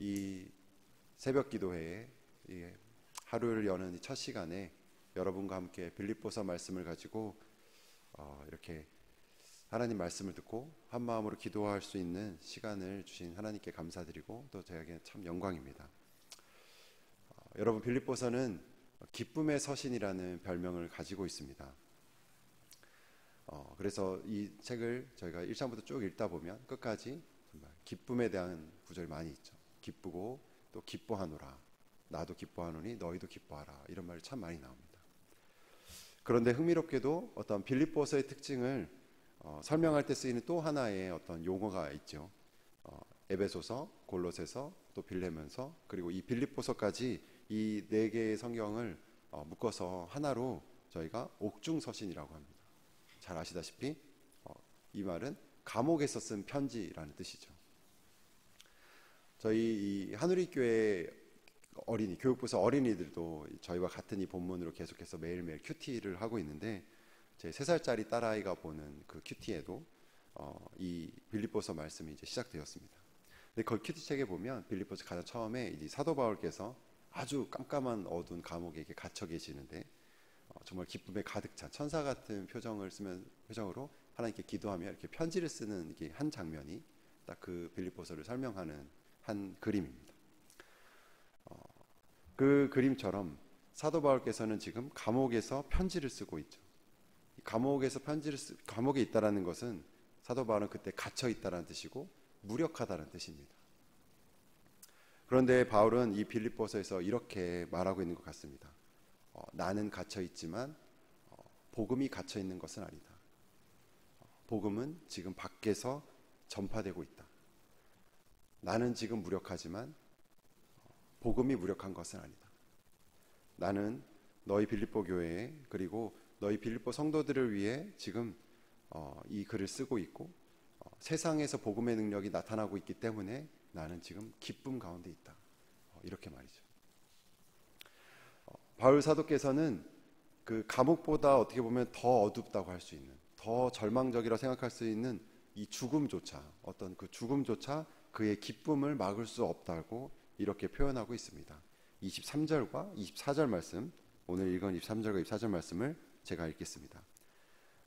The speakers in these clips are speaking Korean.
이 새벽 기도회에 하루를 여는 첫 시간에 여러분과 함께 빌립보서 말씀을 가지고 이렇게 하나님 말씀을 듣고 한 마음으로 기도할 수 있는 시간을 주신 하나님께 감사드리고 또 저에게 참 영광입니다. 여러분, 빌립보서는 기쁨의 서신이라는 별명을 가지고 있습니다. 그래서 이 책을 저희가 1장부터 쭉 읽다 보면 끝까지 정말 기쁨에 대한 구절이 많이 있죠. 기쁘고 또 기뻐하노라. 나도 기뻐하노니 너희도 기뻐하라. 이런 말이 참 많이 나옵니다. 그런데 흥미롭게도 어떤 빌립보서의 특징을 설명할 때 쓰이는 또 하나의 어떤 용어가 있죠. 에베소서, 골로새서, 또 빌레몬서, 그리고 이 빌립보서까지 이 네 개의 성경을 묶어서 하나로 저희가 옥중서신이라고 합니다. 잘 아시다시피 이 말은 감옥에서 쓴 편지라는 뜻이죠. 저희 이 하누리교회 어린이 교육부서 어린이들도 저희와 같은 이 본문으로 계속해서 매일매일 큐티를 하고 있는데, 제 3살짜리 딸아이가 보는 그 큐티에도 이 빌립보서 말씀이 이제 시작되었습니다. 근데 그 큐티 책에 보면 빌립보서 가장 처음에 이 사도 바울께서 아주 깜깜한 어두운 감옥에 이렇게 갇혀 계시는데 정말 기쁨에 가득 찬 천사 같은 표정으로 하나님께 기도하며 이렇게 편지를 쓰는 이게 한 장면이 딱 그 빌립보서를 설명하는 한 그림입니다. 그 그림처럼 사도 바울께서는 지금 감옥에서 편지를 쓰고 있죠. 감옥에서 감옥에 있다라는 것은 사도 바울은 그때 갇혀 있다라는 뜻이고 무력하다는 뜻입니다. 그런데 바울은 이 빌립보서에서 이렇게 말하고 있는 것 같습니다. 나는 갇혀 있지만 복음이 갇혀 있는 것은 아니다. 복음은 지금 밖에서 전파되고 있다. 나는 지금 무력하지만 복음이 무력한 것은 아니다. 나는 너희 빌립보 교회에 그리고 너희 빌립보 성도들을 위해 지금 이 글을 쓰고 있고 세상에서 복음의 능력이 나타나고 있기 때문에 나는 지금 기쁨 가운데 있다. 이렇게 말이죠. 바울 사도께서는 그 감옥보다 어떻게 보면 더 어둡다고 할 수 있는, 더 절망적이라고 생각할 수 있는 이 죽음조차, 어떤 그 죽음조차 그의 기쁨을 막을 수 없다고 이렇게 표현하고 있습니다. 23절과 24절 말씀, 오늘 읽은 23절과 24절 말씀을 제가 읽겠습니다.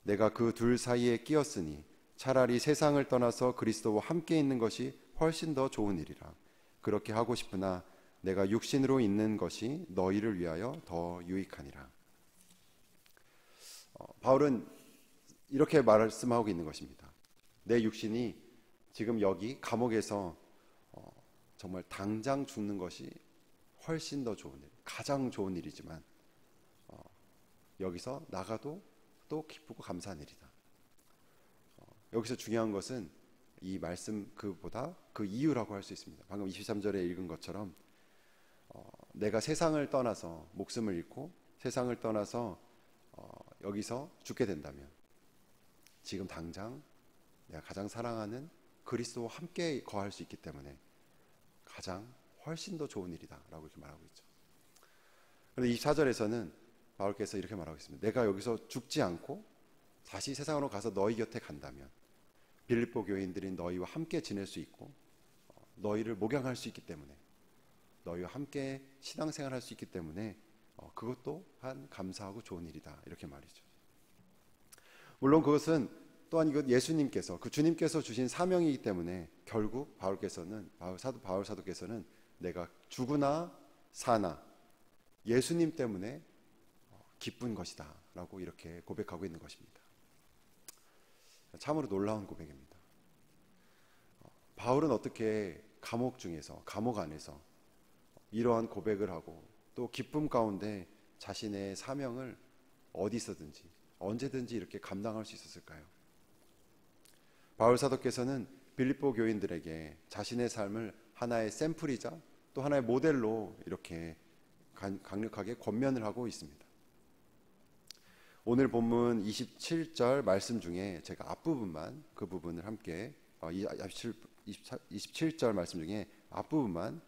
내가 그 둘 사이에 끼었으니 차라리 세상을 떠나서 그리스도와 함께 있는 것이 훨씬 더 좋은 일이라. 그렇게 하고 싶으나 내가 육신으로 있는 것이 너희를 위하여 더 유익하니라. 바울은 이렇게 말씀하고 있는 것입니다. 내 육신이 지금 여기 감옥에서 정말 당장 죽는 것이 훨씬 더 좋은 일, 가장 좋은 일이지만 여기서 나가도 또 기쁘고 감사한 일이다. 여기서 중요한 것은 이 말씀 그보다 그 이유라고 할 수 있습니다. 방금 23절에 읽은 것처럼 내가 세상을 떠나서 목숨을 잃고 세상을 떠나서 여기서 죽게 된다면 지금 당장 내가 가장 사랑하는 그리스도와 함께 거할 수 있기 때문에 가장 훨씬 더 좋은 일이다 라고 이렇게 말하고 있죠. 그런데 24절에서는 바울께서 이렇게 말하고 있습니다. 내가 여기서 죽지 않고 다시 세상으로 가서 너희 곁에 간다면 빌립보 교인들인 너희와 함께 지낼 수 있고 너희를 목양할 수 있기 때문에, 너희와 함께 신앙생활할 수 있기 때문에 그것 또한 감사하고 좋은 일이다 이렇게 말이죠. 물론 그것은 또한 이것 예수님께서, 그 주님께서 주신 사명이기 때문에 결국 바울 사도께서는 내가 죽으나 사나 예수님 때문에 기쁜 것이다 라고 이렇게 고백하고 있는 것입니다. 참으로 놀라운 고백입니다. 바울은 어떻게 감옥 안에서 이러한 고백을 하고 또 기쁨 가운데 자신의 사명을 어디서든지 언제든지 이렇게 감당할 수 있었을까요? 바울 사도께서는 빌립보 교인들에게 자신의 삶을 하나의 샘플이자 또 하나의 모델로 이렇게 강력하게 권면을 하고 있습니다. 오늘 본문 27절 말씀 중에 제가 앞부분만, 그 부분을 함께 27절 말씀 중에 앞부분만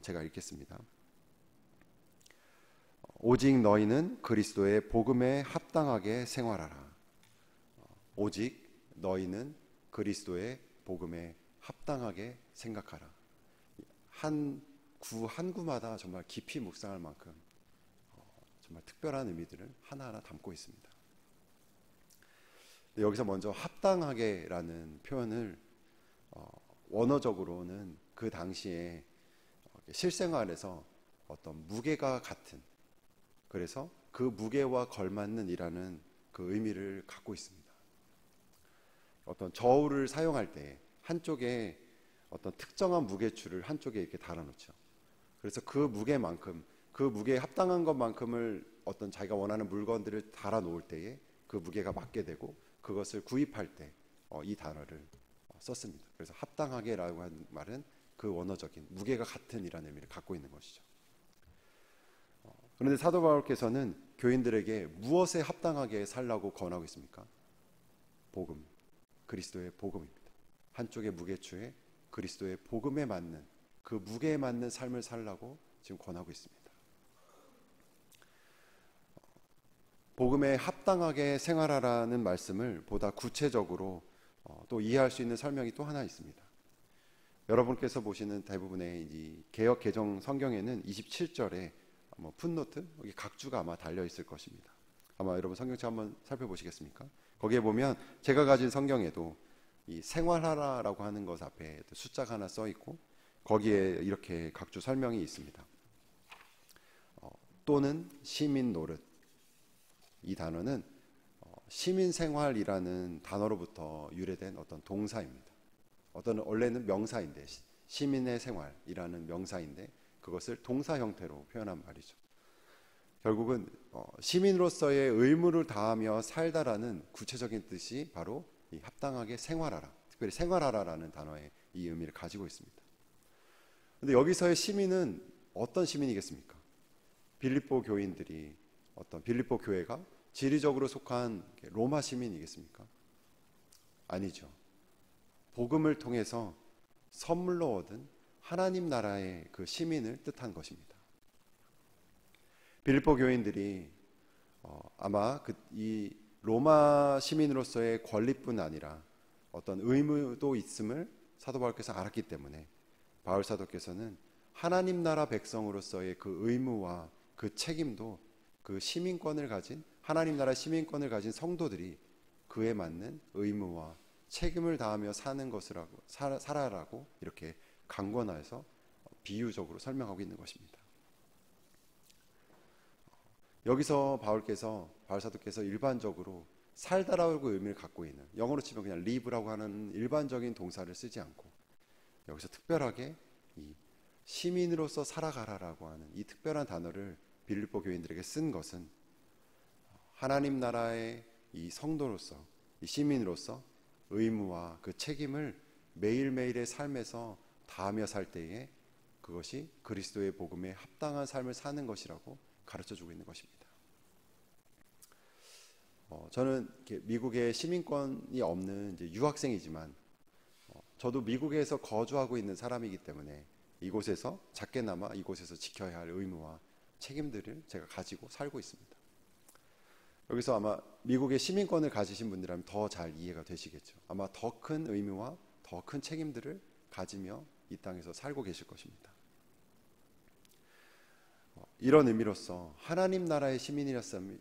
제가 읽겠습니다. 오직 너희는 그리스도의 복음에 합당하게 생활하라. 오직 너희는 그리스도의 복음에 합당하게 생각하라. 한 구 한 구마다 정말 깊이 묵상할 만큼 정말 특별한 의미들을 하나하나 담고 있습니다. 여기서 먼저 합당하게라는 표현을 원어적으로는 그 당시에 실생활에서 어떤 무게가 같은, 그래서 그 무게와 걸맞는 이라는 그 의미를 갖고 있습니다. 어떤 저울을 사용할 때 한쪽에 어떤 특정한 무게추를 한쪽에 이렇게 달아놓죠. 그래서 그 무게만큼, 그 무게에 합당한 것만큼을 어떤 자기가 원하는 물건들을 달아 놓을 때에 그 무게가 맞게 되고, 그것을 구입할 때 이 단어를 썼습니다. 그래서 합당하게라고 하는 말은 그 원어적인 무게가 같은 이라는 의미를 갖고 있는 것이죠. 그런데 사도 바울께서는 교인들에게 무엇에 합당하게 살라고 권하고 있습니까? 복음, 그리스도의 복음입니다. 한쪽의 무게추에 그리스도의 복음에 맞는, 그 무게에 맞는 삶을 살라고 지금 권하고 있습니다. 복음에 합당하게 생활하라는 말씀을 보다 구체적으로 또 이해할 수 있는 설명이 또 하나 있습니다. 여러분께서 보시는 대부분의 이 개역 개정 성경에는 27절에 풋노트, 여기 각주가 아마 달려 있을 것입니다. 아마 여러분 성경책 한번 살펴보시겠습니까? 거기에 보면 제가 가진 성경에도 이 생활하라라고 하는 것 앞에 숫자가 하나 써 있고, 거기에 이렇게 각주 설명이 있습니다. 또는 시민 노릇, 이 단어는 시민생활이라는 단어로부터 유래된 어떤 동사입니다. 원래는 명사인데, 시민의 생활이라는 명사인데 그것을 동사 형태로 표현한 말이죠. 결국은 시민으로서의 의무를 다하며 살다라는 구체적인 뜻이 바로 이 합당하게 생활하라, 특별히 생활하라라는 단어의 이 의미를 가지고 있습니다. 그런데 여기서의 시민은 어떤 시민이겠습니까? 빌립보 교인들이, 어떤 빌립보 교회가 지리적으로 속한 로마 시민이겠습니까? 아니죠. 복음을 통해서 선물로 얻은 하나님 나라의 그 시민을 뜻한 것입니다. 빌립보 교인들이 아마 이 로마 시민으로서의 권리뿐 아니라 어떤 의무도 있음을 사도 바울께서 알았기 때문에 바울 사도께서는 하나님 나라 백성으로서의 그 의무와 그 책임도 그 시민권을 가진, 하나님 나라 시민권을 가진 성도들이 그에 맞는 의무와 책임을 다하며 사는 것이라고, 살아라고 이렇게 강권하여서 비유적으로 설명하고 있는 것입니다. 여기서 바울 사도께서 일반적으로 살다라고 의미를 갖고 있는, 영어로 치면 그냥 live라고 하는 일반적인 동사를 쓰지 않고 여기서 특별하게 이 시민으로서 살아가라라고 하는 이 특별한 단어를 빌립보 교인들에게 쓴 것은 하나님 나라의 이 성도로서, 이 시민으로서 의무와 그 책임을 매일매일의 삶에서 다하며 살 때에 그것이 그리스도의 복음에 합당한 삶을 사는 것이라고 가르쳐주고 있는 것입니다. 저는 미국에 시민권이 없는 이제 유학생이지만 저도 미국에서 거주하고 있는 사람이기 때문에 이곳에서 작게나마 이곳에서 지켜야 할 의무와 책임들을 제가 가지고 살고 있습니다. 여기서 아마 미국의 시민권을 가지신 분들이라면 더 잘 이해가 되시겠죠. 아마 더 큰 의무와 더 큰 책임들을 가지며 이 땅에서 살고 계실 것입니다. 이런 의미로서 하나님 나라의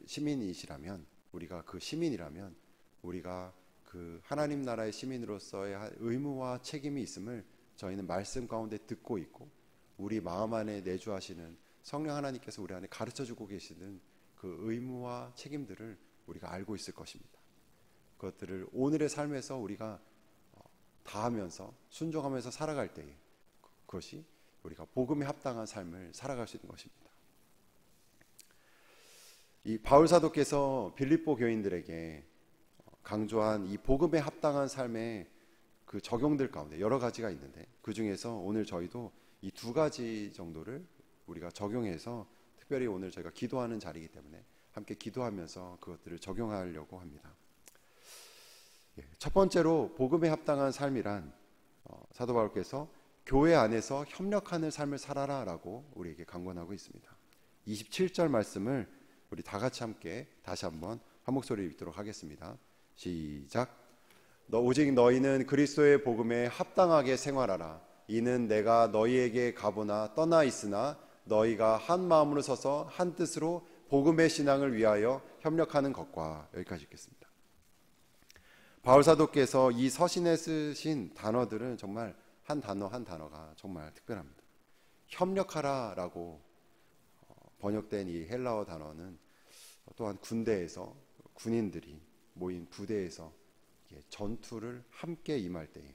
시민이시라면, 우리가 그 시민이라면 우리가 그 하나님 나라의 시민으로서의 의무와 책임이 있음을 저희는 말씀 가운데 듣고 있고, 우리 마음 안에 내주하시는 성령 하나님께서 우리 안에 가르쳐주고 계시는 그 의무와 책임들을 우리가 알고 있을 것입니다. 그것들을 오늘의 삶에서 우리가 다하면서 순종하면서 살아갈 때에 그것이 우리가 복음에 합당한 삶을 살아갈 수 있는 것입니다. 이 바울 사도께서 빌립보 교인들에게 강조한 이 복음에 합당한 삶의 그 적용들 가운데 여러 가지가 있는데, 그 중에서 오늘 저희도 이 두 가지 정도를 우리가 적용해서, 특별히 오늘 저희가 기도하는 자리이기 때문에 함께 기도하면서 그것들을 적용하려고 합니다. 첫 번째로 복음에 합당한 삶이란 사도 바울께서 교회 안에서 협력하는 삶을 살아라라고 우리에게 강권하고 있습니다. 27절 말씀을 우리 다 같이 함께 다시 한번 한 목소리 읽도록 하겠습니다. 시작. 오직 너희는 그리스도의 복음에 합당하게 생활하라. 이는 내가 너희에게 가보나 떠나 있으나 너희가 한 마음으로 서서 한 뜻으로 복음의 신앙을 위하여 협력하는 것과. 여기까지 읽겠습니다. 바울 사도께서 이 서신에 쓰신 단어들은 정말 한 단어 한 단어가 정말 특별합니다. 협력하라라고 번역된 이 헬라어 단어는 또한 군대에서 군인들이 모인 부대에서 전투를 함께 임할 때에,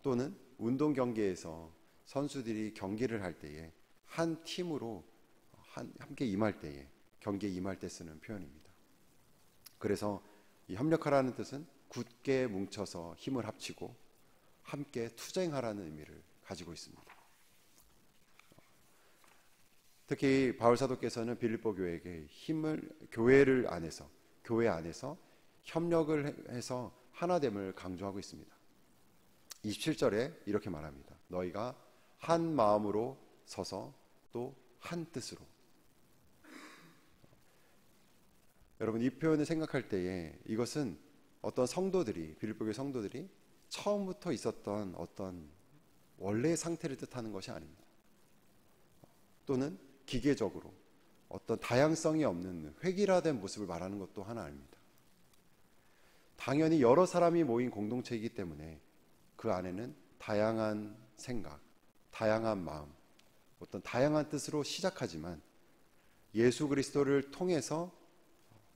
또는 운동 경기에서 선수들이 경기를 할 때에 한 팀으로 함께 임할 때에, 경기에 임할 때 쓰는 표현입니다. 그래서 이 협력하라는 뜻은 굳게 뭉쳐서 힘을 합치고 함께 투쟁하라는 의미를 가지고 있습니다. 특히 바울 사도께서는 빌립보 교회에게 교회 안에서 협력을 해서 하나됨을 강조하고 있습니다. 27절에 이렇게 말합니다. 너희가 한 마음으로 서서 또 한 뜻으로. 여러분, 이 표현을 생각할 때에 이것은 어떤 성도들이, 빌립보 교회 성도들이 처음부터 있었던 어떤 원래의 상태를 뜻하는 것이 아닙니다. 또는 기계적으로 어떤 다양성이 없는 획일화된 모습을 말하는 것도 하나 아닙니다. 당연히 여러 사람이 모인 공동체이기 때문에 그 안에는 다양한 생각, 다양한 마음, 어떤 다양한 뜻으로 시작하지만 예수 그리스도를 통해서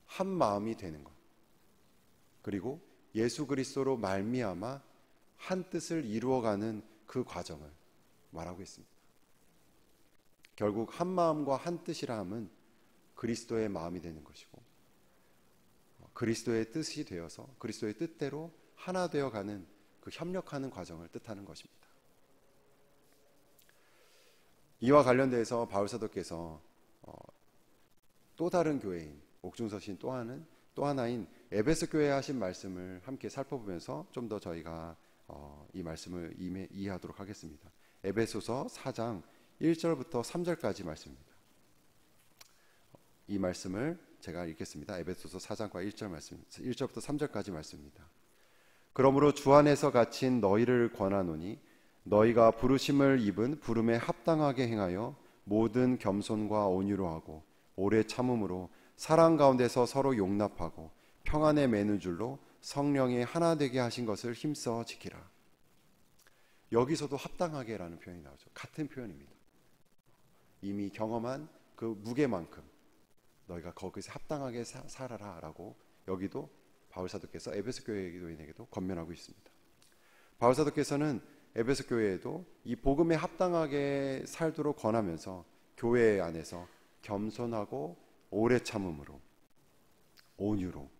한 마음이 되는 것, 그리고 예수 그리스도로 말미암아 한 뜻을 이루어가는 그 과정을 말하고 있습니다. 결국 한 마음과 한 뜻이라 함은 그리스도의 마음이 되는 것이고, 그리스도의 뜻이 되어서 그리스도의 뜻대로 하나 되어가는 그 협력하는 과정을 뜻하는 것입니다. 이와 관련돼서 바울 사도께서 또 다른 교회인, 옥중서신 또 하나인 에베소 교회에 하신 말씀을 함께 살펴보면서 좀 더 저희가 이 말씀을 이해하도록 하겠습니다. 에베소서 4장 1절부터 3절까지 말씀입니다. 이 말씀을 제가 읽겠습니다. 에베소서 4장과 1절 말씀, 1절부터 3절까지 말씀입니다. 그러므로 주 안에서 갇힌 너희를 권하노니 너희가 부르심을 입은 부름에 합당하게 행하여 모든 겸손과 온유로 하고 오래 참음으로 사랑 가운데서 서로 용납하고 평안에 매는 줄로 성령이 하나 되게 하신 것을 힘써 지키라. 여기서도 합당하게라는 표현이 나오죠. 같은 표현입니다. 이미 경험한 그 무게만큼 너희가 거기서 합당하게 살아라 라고 여기도 바울 사도께서 에베소 교회인에게도 권면하고 있습니다. 바울 사도께서는 에베소 교회에도 이 복음에 합당하게 살도록 권하면서 교회 안에서 겸손하고 오래 참음으로, 온유로,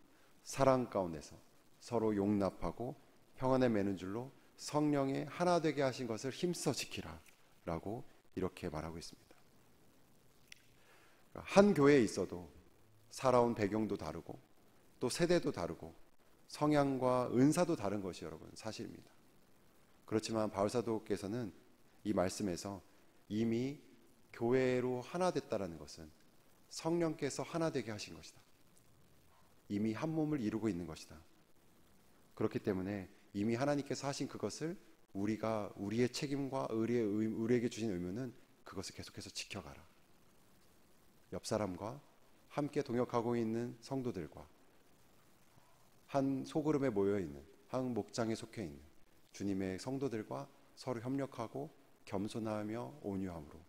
사랑 가운데서 서로 용납하고 평안에 매는 줄로 성령의 하나 되게 하신 것을 힘써 지키라 라고 이렇게 말하고 있습니다. 한 교회에 있어도 살아온 배경도 다르고 또 세대도 다르고 성향과 은사도 다른 것이 여러분 사실입니다. 그렇지만 바울 사도께서는 이 말씀에서 이미 교회로 하나 됐다라는 것은 성령께서 하나 되게 하신 것이다. 이미 한 몸을 이루고 있는 것이다. 그렇기 때문에 이미 하나님께서 하신 그것을 우리가 우리의 책임과 우리에게 주신 의무는 그것을 계속해서 지켜가라. 옆 사람과 함께 동역하고 있는 성도들과 한 소그룹에 모여있는 한 목장에 속해 있는 주님의 성도들과 서로 협력하고 겸손하며 온유함으로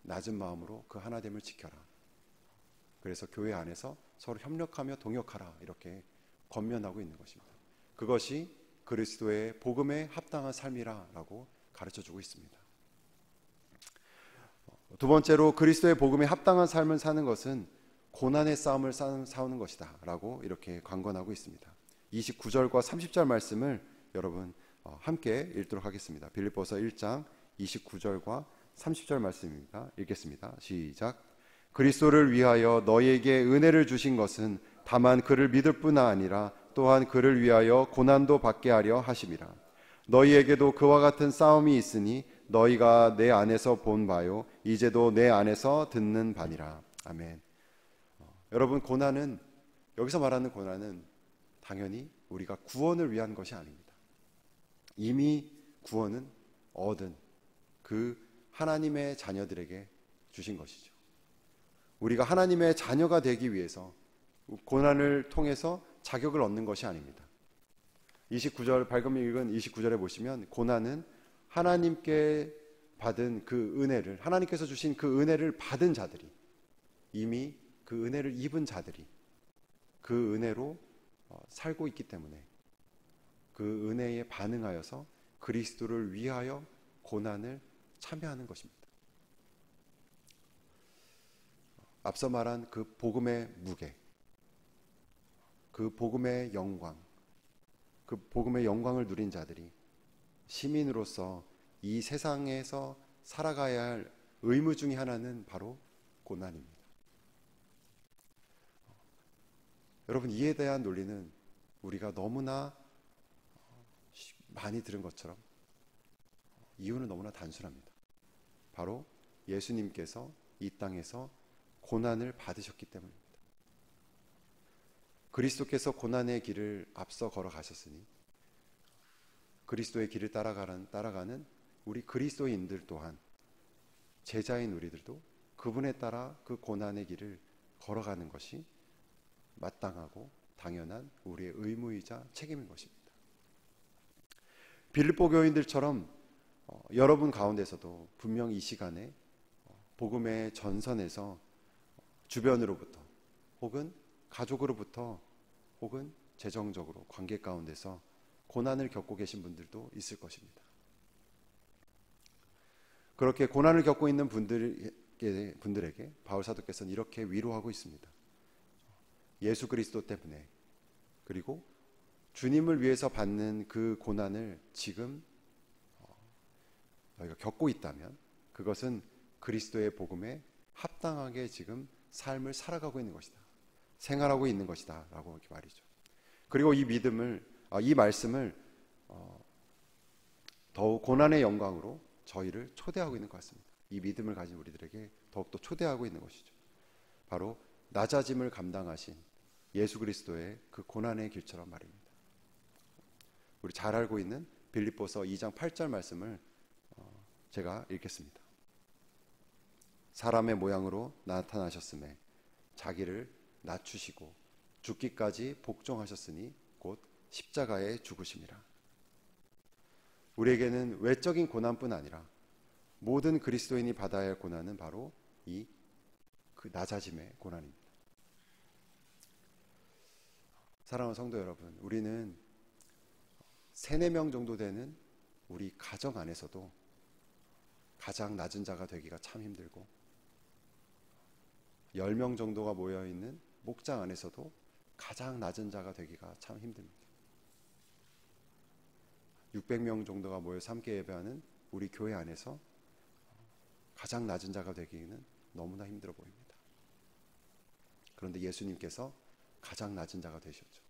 낮은 마음으로 그 하나됨을 지켜라. 그래서 교회 안에서 서로 협력하며 동역하라 이렇게 권면하고 있는 것입니다. 그것이 그리스도의 복음에 합당한 삶이라고 가르쳐주고 있습니다. 두 번째로 그리스도의 복음에 합당한 삶을 사는 것은 고난의 싸움을 싸우는 것이다 라고 이렇게 관건하고 있습니다. 29절과 30절 말씀을 여러분 함께 읽도록 하겠습니다. 빌립보서 1장 29절과 30절 말씀입니다. 읽겠습니다. 시작. 그리스도를 위하여 너희에게 은혜를 주신 것은 다만 그를 믿을 뿐 아니라 또한 그를 위하여 고난도 받게 하려 하심이라. 너희에게도 그와 같은 싸움이 있으니 너희가 내 안에서 본 바요 이제도 내 안에서 듣는 바니라. 아멘. 여러분, 고난은, 여기서 말하는 고난은 당연히 우리가 구원을 위한 것이 아닙니다. 이미 구원은 얻은 그 하나님의 자녀들에게 주신 것이죠. 우리가 하나님의 자녀가 되기 위해서 고난을 통해서 자격을 얻는 것이 아닙니다. 29절 밝음 읽은 29절에 보시면 고난은 하나님께 받은 그 은혜를, 하나님께서 주신 그 은혜를 받은 자들이, 이미 그 은혜를 입은 자들이 그 은혜로 살고 있기 때문에 그 은혜에 반응하여서 그리스도를 위하여 고난을 참여하는 것입니다. 앞서 말한 그 복음의 무게, 그 복음의 영광, 그 복음의 영광을 누린 자들이 시민으로서 이 세상에서 살아가야 할 의무 중의 하나는 바로 고난입니다. 여러분, 이에 대한 논리는 우리가 너무나 많이 들은 것처럼 이유는 너무나 단순합니다. 바로 예수님께서 이 땅에서 고난을 받으셨기 때문입니다. 그리스도께서 고난의 길을 앞서 걸어가셨으니 그리스도의 길을 따라가는 우리 그리스도인들 또한, 제자인 우리들도 그분에 따라 그 고난의 길을 걸어가는 것이 마땅하고 당연한 우리의 의무이자 책임인 것입니다. 빌립보 교인들처럼 여러분 가운데서도 분명 이 시간에 복음의 전선에서 주변으로부터 혹은 가족으로부터 혹은 재정적으로 관계 가운데서 고난을 겪고 계신 분들도 있을 것입니다. 그렇게 고난을 겪고 있는 분들에게 바울 사도께서는 이렇게 위로하고 있습니다. 예수 그리스도 때문에, 그리고 주님을 위해서 받는 그 고난을 지금 너희가 겪고 있다면 그것은 그리스도의 복음에 합당하게 지금 삶을 살아가고 있는 것이다, 생활하고 있는 것이다 라고 이렇게 말이죠. 그리고 이 말씀을 더욱 고난의 영광으로 저희를 초대하고 있는 것 같습니다. 이 믿음을 가진 우리들에게 더욱더 초대하고 있는 것이죠. 바로 낮아짐을 감당하신 예수 그리스도의 그 고난의 길처럼 말입니다. 우리 잘 알고 있는 빌립보서 2장 8절 말씀을 제가 읽겠습니다. 사람의 모양으로 나타나셨음에 자기를 낮추시고 죽기까지 복종하셨으니 곧 십자가에 죽으심이라. 우리에게는 외적인 고난뿐 아니라 모든 그리스도인이 받아야 할 고난은 바로 그 낮아짐의 고난입니다. 사랑하는 성도 여러분, 우리는 3-4명 정도 되는 우리 가정 안에서도 가장 낮은 자가 되기가 참 힘들고, 10명 정도가 모여있는 목장 안에서도 가장 낮은 자가 되기가 참 힘듭니다. 600명 정도가 모여서 함께 예배하는 우리 교회 안에서 가장 낮은 자가 되기는 너무나 힘들어 보입니다. 그런데 예수님께서 가장 낮은 자가 되셨죠.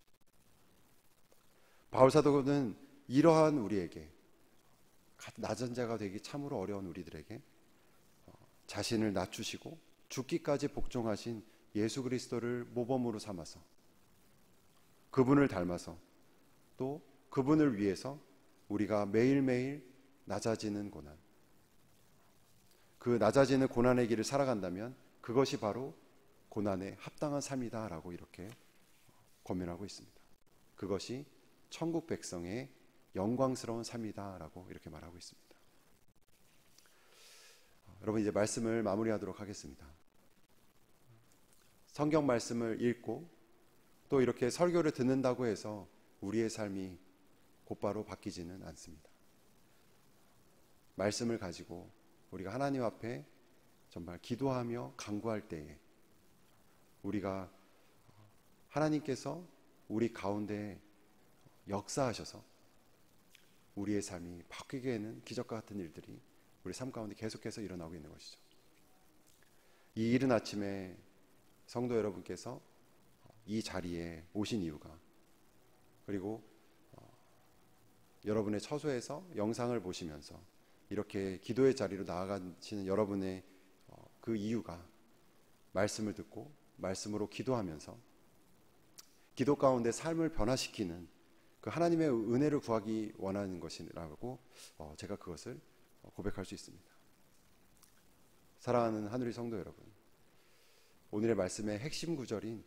바울 사도는 이러한 우리에게, 낮은 자가 되기 참으로 어려운 우리들에게 자신을 낮추시고 죽기까지 복종하신 예수 그리스도를 모범으로 삼아서, 그분을 닮아서, 또 그분을 위해서 우리가 매일매일 낮아지는 고난, 그 낮아지는 고난의 길을 살아간다면 그것이 바로 고난에 합당한 삶이다라고 이렇게 권면하고 있습니다. 그것이 천국 백성의 영광스러운 삶이다라고 이렇게 말하고 있습니다. 여러분, 이제 말씀을 마무리하도록 하겠습니다. 성경 말씀을 읽고 또 이렇게 설교를 듣는다고 해서 우리의 삶이 곧바로 바뀌지는 않습니다. 말씀을 가지고 우리가 하나님 앞에 정말 기도하며 간구할 때에 우리가 하나님께서 우리 가운데 역사하셔서 우리의 삶이 바뀌게 하는 기적과 같은 일들이 우리 삶 가운데 계속해서 일어나고 있는 것이죠. 이 이른 아침에 성도 여러분께서 이 자리에 오신 이유가, 그리고 여러분의 처소에서 영상을 보시면서 이렇게 기도의 자리로 나아가시는 여러분의 그 이유가 말씀을 듣고 말씀으로 기도하면서 기도 가운데 삶을 변화시키는 그 하나님의 은혜를 구하기 원하는 것이라고 제가 그것을 고백할 수 있습니다. 사랑하는 하누리 성도 여러분, 오늘의 말씀의 핵심 구절인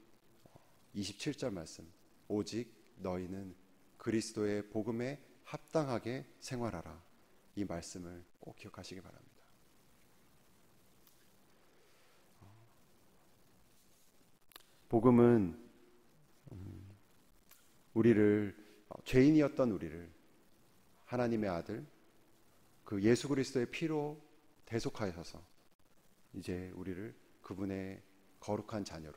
27절 말씀, 오직 너희는 그리스도의 복음에 합당하게 생활하라, 이 말씀을 꼭 기억하시기 바랍니다. 복음은 우리를, 죄인이었던 우리를 하나님의 아들 그 예수 그리스도의 피로 대속하셔서 이제 우리를 그분의 거룩한 자녀로,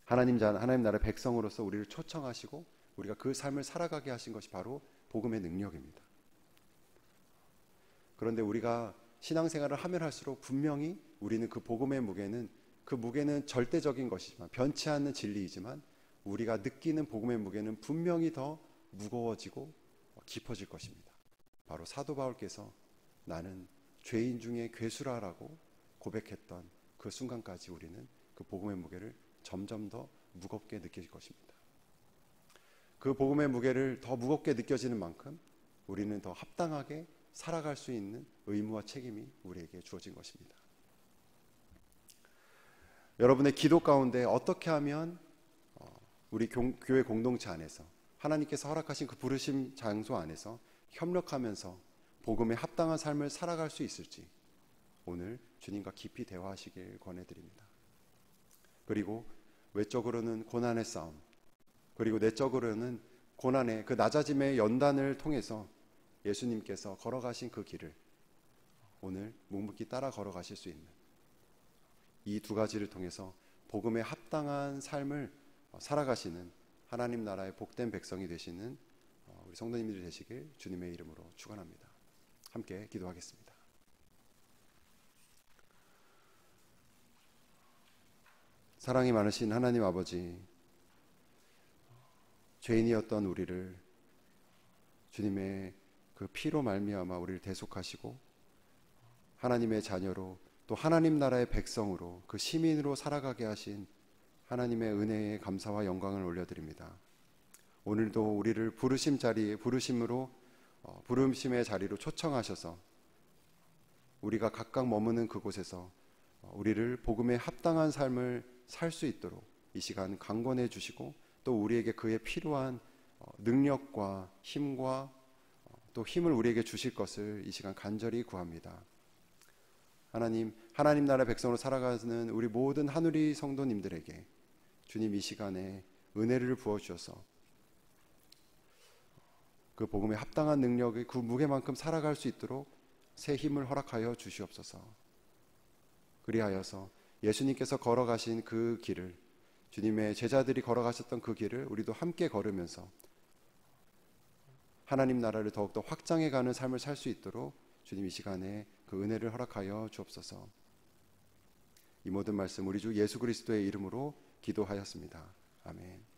하나님 나라의 백성으로서 우리를 초청하시고 우리가 그 삶을 살아가게 하신 것이 바로 복음의 능력입니다. 그런데 우리가 신앙생활을 하면 할수록 분명히 우리는 그 복음의 무게는, 그 무게는 절대적인 것이지만, 변치 않는 진리이지만, 우리가 느끼는 복음의 무게는 분명히 더 무거워지고 깊어질 것입니다. 바로 사도 바울께서 나는 죄인 중에 괴수라라고 고백했던 그 순간까지 우리는 그 복음의 무게를 점점 더 무겁게 느낄 것입니다. 그 복음의 무게를 더 무겁게 느껴지는 만큼 우리는 더 합당하게 살아갈 수 있는 의무와 책임이 우리에게 주어진 것입니다. 여러분의 기도 가운데 어떻게 하면 우리 교회 공동체 안에서 하나님께서 허락하신 그 부르심 장소 안에서 협력하면서 복음에 합당한 삶을 살아갈 수 있을지 오늘 주님과 깊이 대화하시길 권해드립니다. 그리고 외적으로는 고난의 싸움, 그리고 내적으로는 고난의 그 낮아짐의 연단을 통해서 예수님께서 걸어가신 그 길을 오늘 묵묵히 따라 걸어가실 수 있는, 이 두 가지를 통해서 복음에 합당한 삶을 살아가시는 하나님 나라의 복된 백성이 되시는 우리 성도님들이 되시길 주님의 이름으로 축원합니다. 함께 기도하겠습니다. 사랑이 많으신 하나님 아버지, 죄인이었던 우리를 주님의 그 피로 말미암아 우리를 대속하시고 하나님의 자녀로, 또 하나님 나라의 백성으로, 그 시민으로 살아가게 하신 하나님의 은혜에 감사와 영광을 올려드립니다. 오늘도 우리를 부르심 자리에, 부르심의 자리로 초청하셔서 우리가 각각 머무는 그곳에서 우리를 복음에 합당한 삶을 살 수 있도록 이 시간 강권해 주시고, 또 우리에게 그에 필요한 능력과 힘과 또 힘을 우리에게 주실 것을 이 시간 간절히 구합니다. 하나님 나라 백성으로 살아가는 우리 모든 하누리 성도님들에게 주님 이 시간에 은혜를 부어주셔서 그 복음에 합당한 능력의 그 무게만큼 살아갈 수 있도록 새 힘을 허락하여 주시옵소서. 그리하여서 예수님께서 걸어가신 그 길을, 주님의 제자들이 걸어가셨던 그 길을 우리도 함께 걸으면서 하나님 나라를 더욱더 확장해가는 삶을 살 수 있도록 주님 이 시간에 그 은혜를 허락하여 주옵소서. 이 모든 말씀 우리 주 예수 그리스도의 이름으로 기도하였습니다. 아멘.